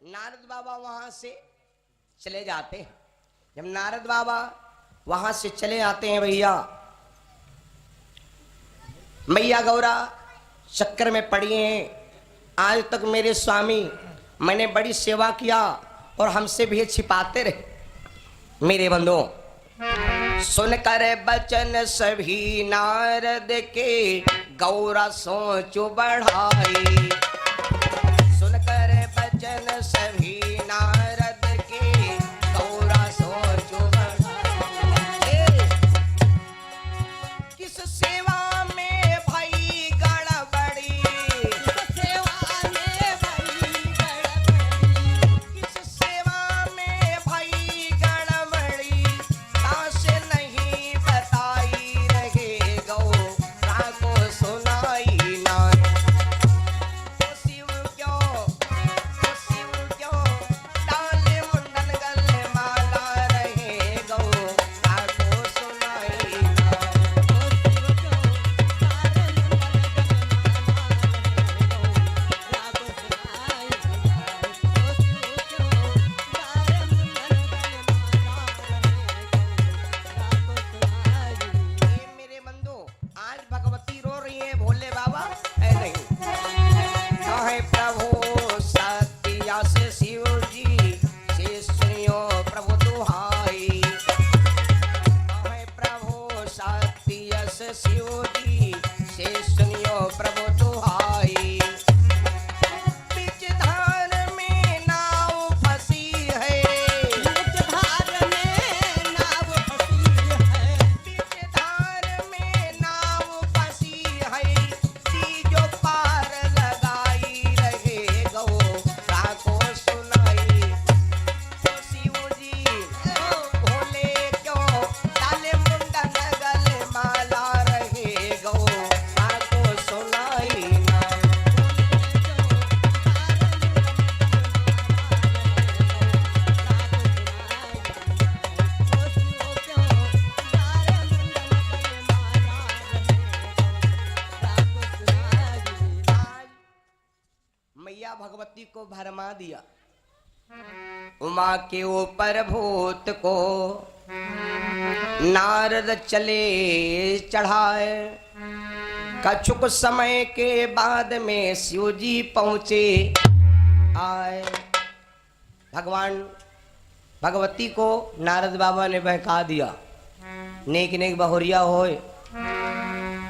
नारद बाबा वहां से चले जाते हैं। जब नारद बाबा वहां से चले आते हैं भैया, मैया गौरा चक्कर में पड़ी हैं। आज तक मेरे स्वामी मैंने बड़ी सेवा किया और हमसे भी छिपाते रहे। मेरे बंधुओं, सुनकर बचन सभी नारद के गौरा सोचो बढ़ाई। सुनकर बचन सभी नारद के गौरा सोचो बढ़ाई। किस सेवा में भाई गड़बड़ी, सेवा में भाई गड़बड़ी, किस सेवा में भाई गड़बड़ी, ताश नहीं बताई रहे गौरा को सुनाई ना। तो शिव क्यों डाले मुंडन गले माला रहे गौरा को सुनाई ना। ये मेरे बंधु, आज भगवती रो रही है, भोले बाबा है नहीं। कहे प्रभु सत्या से शिव जी से सुनियो प्रभु दुहाई। कहे प्रभु सत्या से शिव जी से सुनियो प्रभु दुहाई। बीच धार में नाव फंसी है, बीच धार में नाव फंसी है, बीच धार में नाव फंसी है, तीजो पार लगाई रहे गौरा को सुनाई। तो शिव जी भोले क्यों डाले मुंडन गले माला रहे गौरा को सुनाई ना। आज मैया भगवती को भरमा दिया। उमा के ऊपर भूत को नारद चले चढ़ाए। कछुक समय के बाद में शिव जी पहुंचे आए। भगवान भगवती को नारद बाबा ने बहका दिया। नेक नेक बहुरिया होए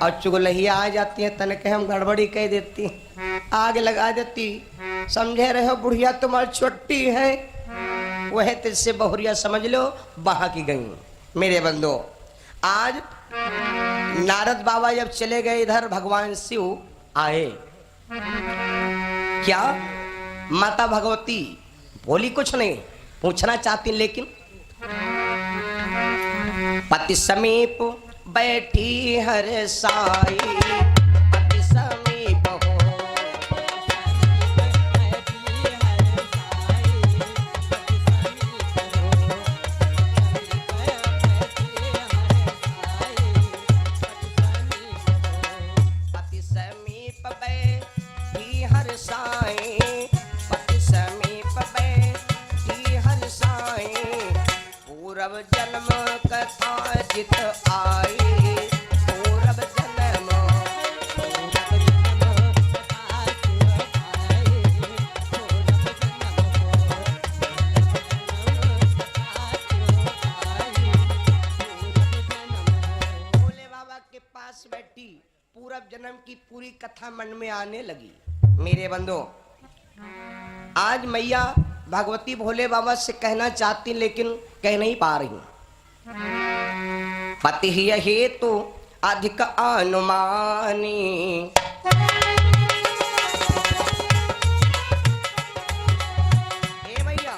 और चुगलहिया आ जाती है, तनके हम गड़बड़ी कह देती, आग लगा देती। समझे रहे हो बुढ़िया तुम्हारी छोटी है, वह तुझसे बहुरिया समझ लो, बहा की गई। मेरे बंधो, आज नारद बाबा जब चले गए, इधर भगवान शिव आए। क्या माता भगवती बोली कुछ नहीं, पूछना चाहती, लेकिन पति समीप बैठी हर साई। पति समीप हो पति समीप बैठी हर साई। पति समीप बैठी हर साई। पूर्व जन्म कथा जित आई। पूर्व जन्म भोले बाबा के पास बैठी, पूर्व जन्म की पूरी कथा मन में आने लगी। मेरे बंधो, आज मैया भगवती भोले बाबा से कहना चाहती, लेकिन कह नहीं पा रही। पति हेतु अधिक अनुमानी। हे भैया,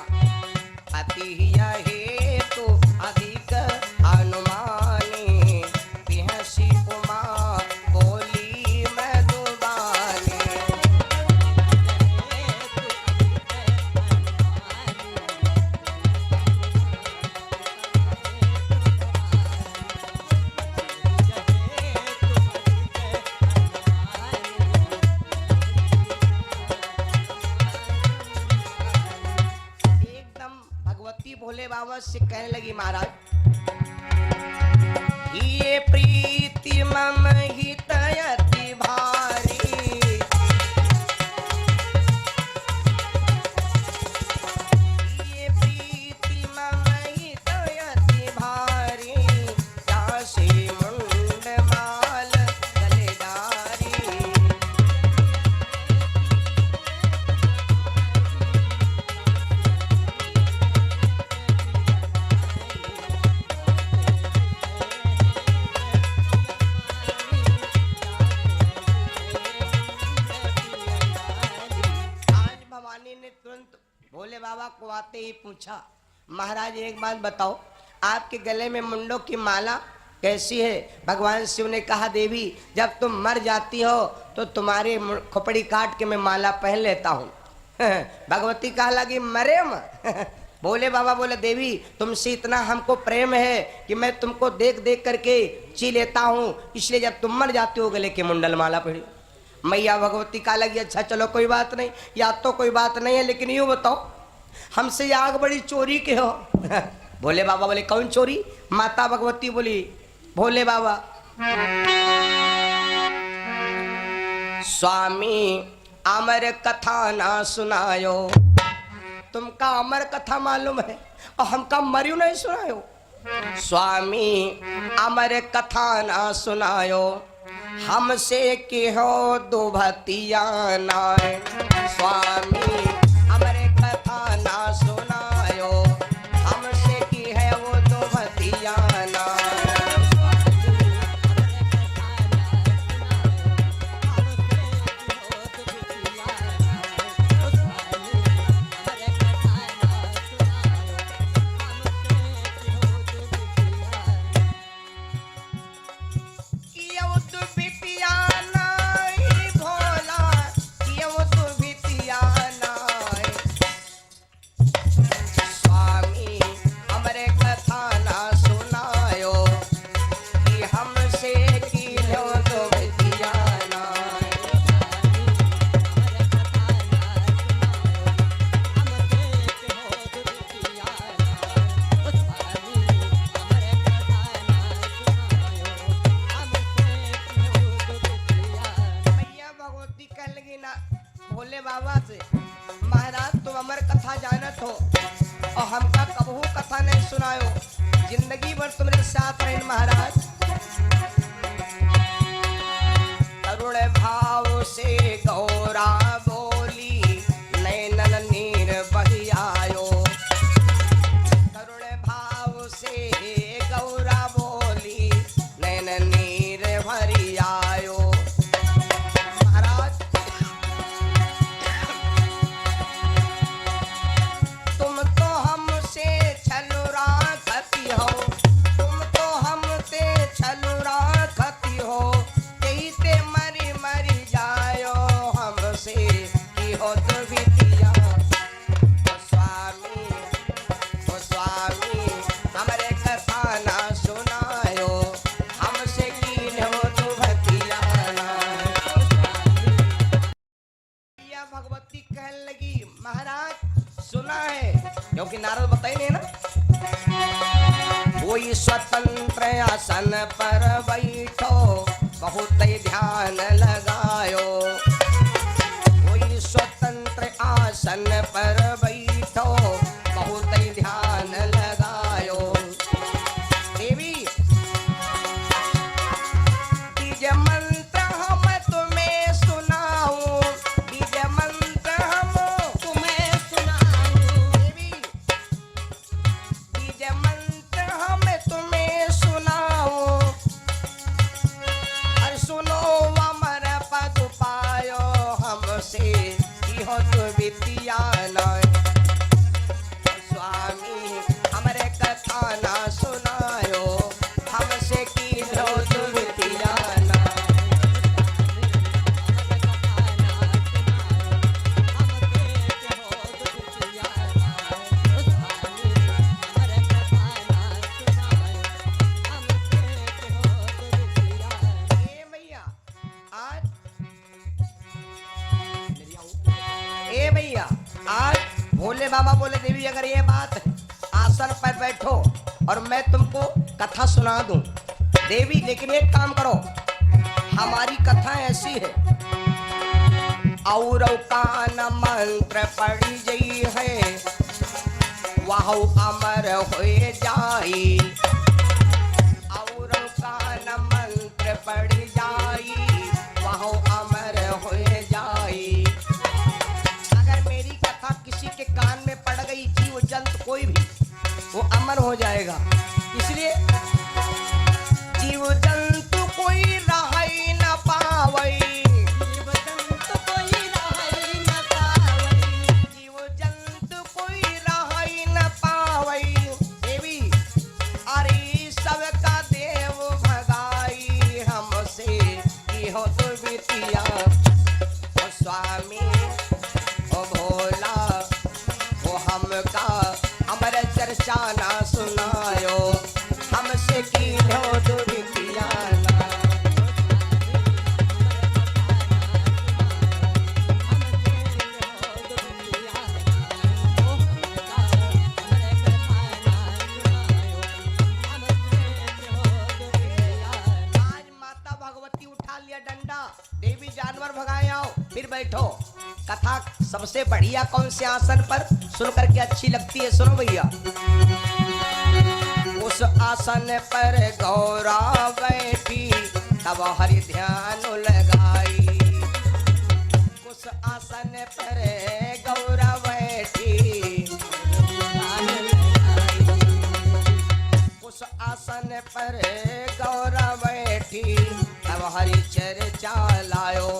पति हेतु अधिक अनुमानी। बिहसी उमा बोली मधुबानी। देवी भोले बाबा से कहने लगी महाराज, ये प्रीति मम हित अति भारी, ये प्रीति मम हित अति भारी, दासी मुंड माल गलेदारी। ने तुरंत भोले बाबा को आते ही पूछा, महाराज एक बात बताओ, आपके गले में मुंडों की माला कैसी है? भगवान शिव ने कहा, देवी जब तुम मर जाती हो तो तुम्हारी खोपड़ी काट के मैं माला पहन लेता हूँ। भगवती कहा लगी, मरे मत। भोले बाबा बोले, देवी तुमसे इतना हमको प्रेम है कि मैं तुमको देख देख करके ची लेता हूँ, इसलिए जब तुम मर जाते हो गले के मुंडल माला पहनी। मैया भगवती का लगी, अच्छा चलो कोई बात नहीं, या तो कोई बात नहीं है, लेकिन यूँ बताओ हमसे आग बड़ी चोरी के हो। भोले बाबा बोले, कौन चोरी? माता भगवती बोली, भोले बाबा स्वामी अमर कथा ना सुनायो। तुमका अमर कथा मालूम है और हमका मरियो नहीं सुनायो। स्वामी अमर कथा ना सुनायो, हमसे की हो दो भतिया नाय। स्वामी हमारे कथा ना सुनायो, हमसे की है वो दो भतिया नाय। भोले बाबा से, महाराज तुम अमर कथा जानत हो और हमका कबहू कथा नहीं सुनायो, जिंदगी भर तुम्हारे साथ रहे महाराज। करुण भाव से गौरा बोली, नैनन नीर बही आयो। करुण भाव से गौरा बोली, नैनन नीर भरी आयो। क्योंकि नारद बताई नहीं ना, कोई स्वतंत्र आसन पर बैठो, बहुत ध्यान लगायो। कोई स्वतंत्र आसन पर बैठो, बहुत ध्यान लगायो। देवी बीज मंत्र हम तुम्हें सुनाऊं, बीज मंत्र हम तुम्हें सुनाऊं। देवी बीज मंत्र हम तुम्हें सुनाऊं, और सुनो अमर पद पायो, हमसे की हो तो विद्या नय। स्वामी हमारे कथा ना सुनायो, हमसे की हो तो विद्या नय। ए भैया आज भोले बाबा बोले, देवी अगर ये बात है आसन पर बैठो और मैं तुमको कथा सुना दूं। देवी लेकिन एक काम करो, हमारी कथा ऐसी है, और का न मंत्र पड़ी जई है, वह अमर होए जाई। और का न मंत्र पड़ी जाई, वह अमर होए जाई। अगर मेरी कथा किसी के कान में पड़ गई, जीव जंतु कोई भी, वो अमर हो जाएगा। इसलिए जीव जंतु कोई रह ही न पावई, जीव जंतु कोई रह ही न पावई, जीव जंतु कोई रह ही न पावई। देवी अरे सबका देव भगाई, हमसे इहो तो बिटिया। ओ स्वामी ओ भोला, ओ हमका अमर चर्चा ना सुनायो, हमसे कीन्हो दुर्बिटिया ना। आज माता भगवती उठा लिया डंडा, देवी जानवर भगाए आओ, फिर बैठो। कथा सबसे बढ़िया कौन से आसन पर सुन करके अच्छी लगती है, सुनो भैया। उस आसन पर गौरा बैठी, तब हरि ध्यान लगाई। उस आसन पर गौरा बैठी, उस आसन पर गौरा बैठी, तब हरि चर्चा लायो।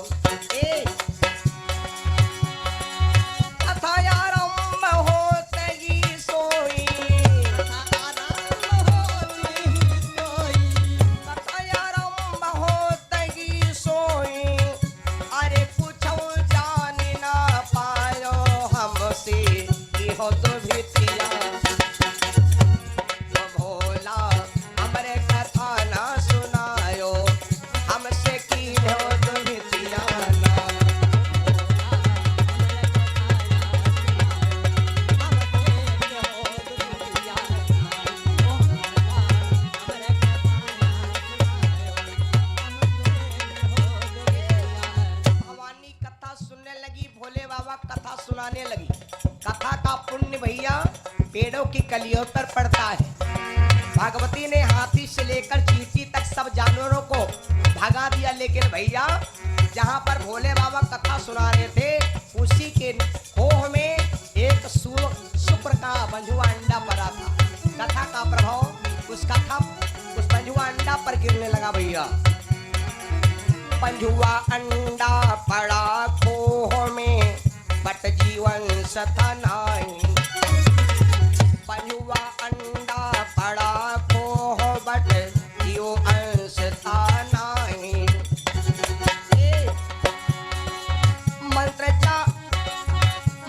सुनाने लगी। कथा का पुण्य भैया पेड़ों की कलियों पर पड़ता है। भगवती ने हाथी से लेकर चींटी तक सब जानवरों को भगा दिया, लेकिन भैया जहाँ पर भोले बाबा कथा सुना रहे थे, उसी के खोह में एक शुक्र का बंझुआ अंडा पड़ा था। कथा का प्रभाव उस बंझुआ अंडा पर गिरने लगा भैया। बंझुआ अंडा पड़ा खोह में, बट जीवन सथा नहीं। बंझुआ अंडा पड़ा खोह, बट जीवन सथा नहीं।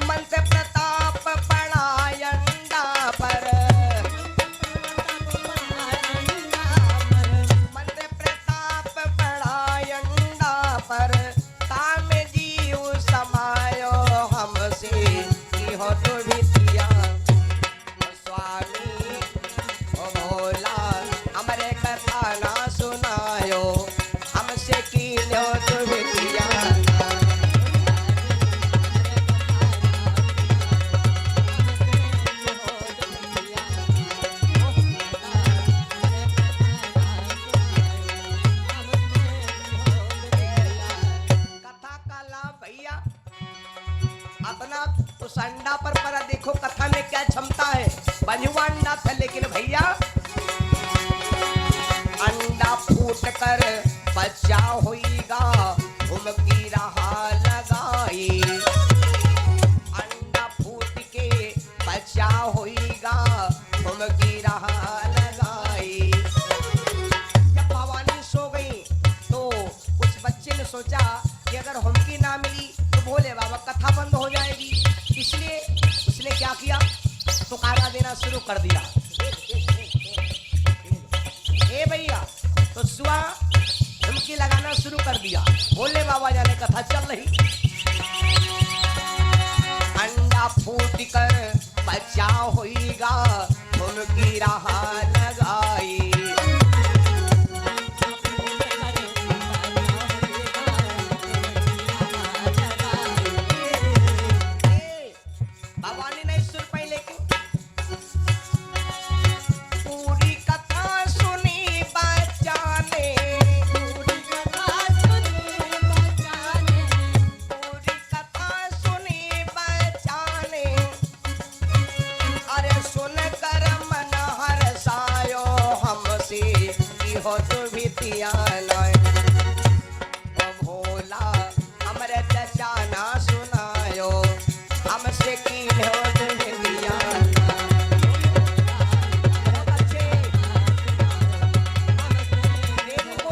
मंत्र प्रताप पड़ा अंडा पर, मंत्र प्रताप पड़ा अंडा पर, काम जीव समायो हमसे इहो तो बिटिया। स्वामी ओ भोला हमरे कथा ना सुनायो, हमसे कीन्हो तो बिटिया। अपना उस अंडा पर परा, देखो कथा में क्या क्षमता है। बंझुआ अंडा था, लेकिन भैया अंडा फूट कर बच्चा होइगा, घुमकी रहा लगाई। अंडा फूट के बच्चा होइगा, घुमकी रहा लगाई। जब भवानी सो गई तो उस बच्चे ने सोचा कि अगर हुमकी ना मिली तो भोले बाबा कथा बंद हो जाएगी। इसलिए उसने क्या किया, पुकारा देना शुरू कर दिया। ए भैया, तो सुआ हुमकी लगाना शुरू कर दिया। भोले बाबा जाने कथा चल रही। अंडा फूट कर बच्चा होइगा, भगवान ने नहीं सुन पाई, लेकिन पूरी कथा सुनी बच्चा ने, पूरी कथा सुनी बच्चा ने, पूरी कथा सुनी बच्चा ने, अरे सुन कर मन हर्षायो हमसे इहो दुभितिया नय। ओ भोला हमरे चचा ना सुनायो हमसे की हो दुभितिया नय। बहुत अच्छे देव को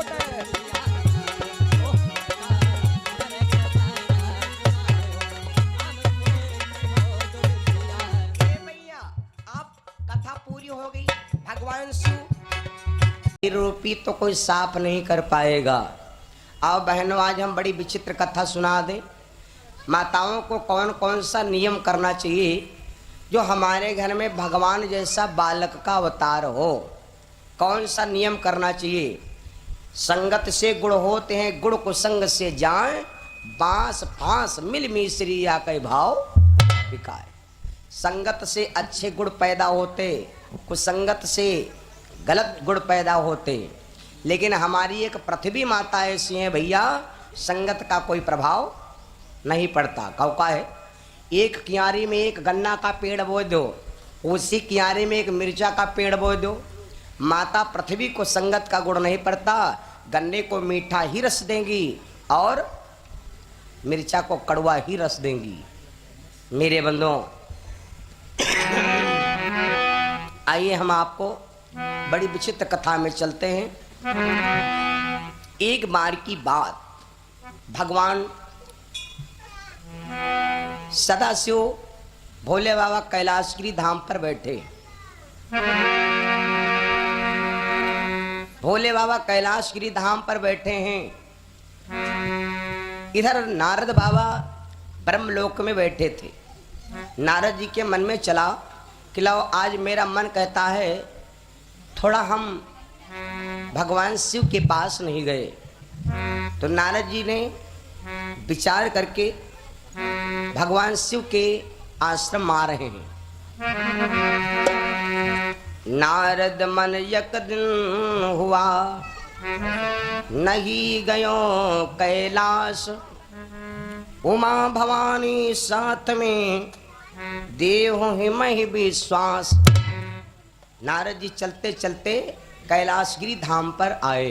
भैया आप कथा पूरी हो गई। भगवान शिव रूपी तो कोई साफ नहीं कर पाएगा। आओ बहनों, आज हम बड़ी विचित्र कथा सुना दें। माताओं को कौन कौन सा नियम करना चाहिए जो हमारे घर में भगवान जैसा बालक का अवतार हो। कौन सा नियम करना चाहिए। संगत से गुण होते हैं, गुण कुसंग से जाए, बांस फांस मिल मिश्री या कई भाव बिकाए। संगत से अच्छे गुण पैदा होते, कुसंगत से गलत गुण पैदा होते। लेकिन हमारी एक पृथ्वी माता ऐसी है भैया, संगत का कोई प्रभाव नहीं पड़ता। कब का है, एक कियारी में एक गन्ना का पेड़ बो दो, उसी कियारी में एक मिर्चा का पेड़ बो दो। माता पृथ्वी को संगत का गुण नहीं पड़ता, गन्ने को मीठा ही रस देंगी और मिर्चा को कड़वा ही रस देंगी। मेरे बंधुओं, आइए हम आपको बड़ी विचित्र कथा में चलते हैं। एक बार की बात, भगवान सदाशिव भोले बाबा कैलाशगिरी धाम पर बैठे। भोले बाबा कैलाशगिरी धाम पर बैठे हैं। इधर नारद बाबा ब्रह्मलोक में बैठे थे। नारद जी के मन में चला कि लो आज मेरा मन कहता है थोड़ा हम भगवान शिव के पास नहीं गए। तो नारद जी ने विचार करके भगवान शिव के आश्रम आ रहे हैं। नारद मन एक दिन हुआ नहीं गयो कैलाश, उमा भवानी साथ में देव हिमहि विश्वास। नारद जी चलते चलते कैलाशगिरी धाम पर आए।